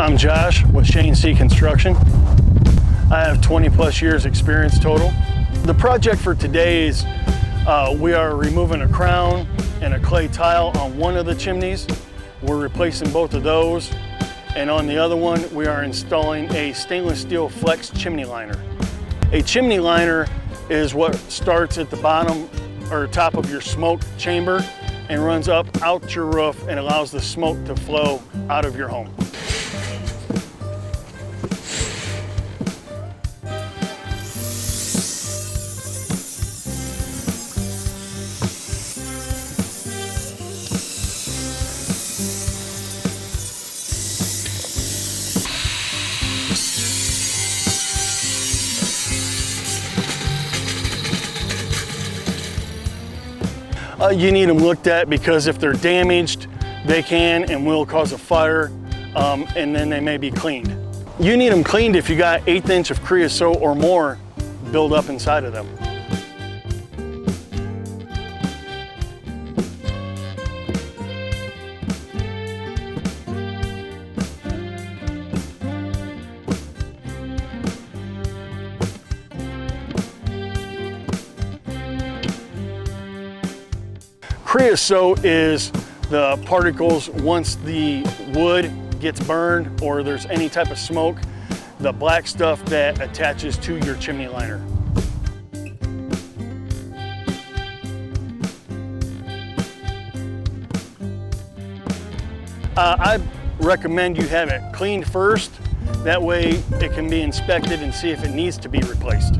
I'm Josh with Shane C Construction. I have 20+ years experience total. The project for today is we are removing a crown and a clay tile on one of the chimneys. We're replacing both of those. And on the other one, we are installing a stainless steel flex chimney liner. A chimney liner is what starts at the bottom or top of your smoke chamber and runs up out your roof and allows the smoke to flow out of your home. You need them looked at because if they're damaged, they can and will cause a fire, and then they may be cleaned. You need them cleaned if you got 1/8 inch of creosote or more build up inside of them. Creosote is the particles once the wood gets burned or there's any type of smoke, the black stuff that attaches to your chimney liner. I recommend you have it cleaned first. That way it can be inspected and see if it needs to be replaced.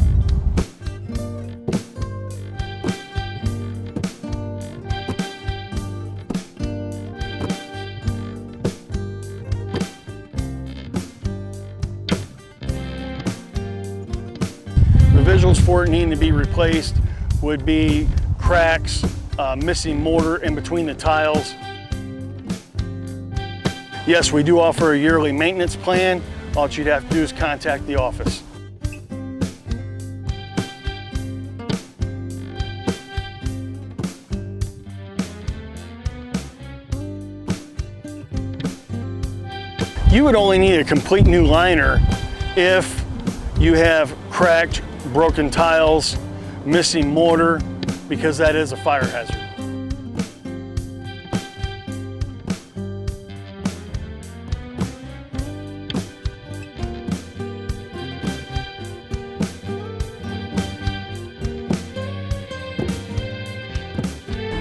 The visuals for it needing to be replaced would be cracks, missing mortar in between the tiles. Yes, we do offer a yearly maintenance plan. All you'd have to do is contact the office. You would only need a complete new liner if you have cracked, broken tiles, missing mortar, because that is a fire hazard.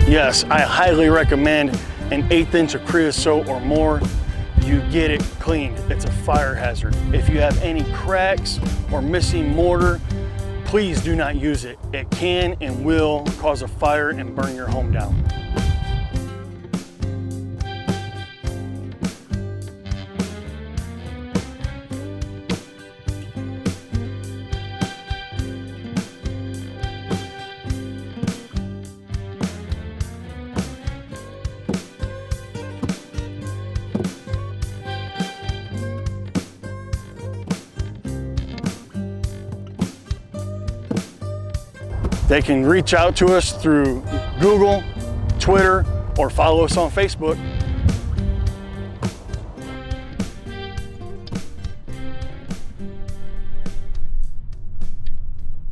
Yes, I highly recommend an 1/8 inch of creosote or more. You get it cleaned. It's a fire hazard. If you have any cracks or missing mortar, please do not use it. It can and will cause a fire and burn your home down. They can reach out to us through Google, Twitter, or follow us on Facebook.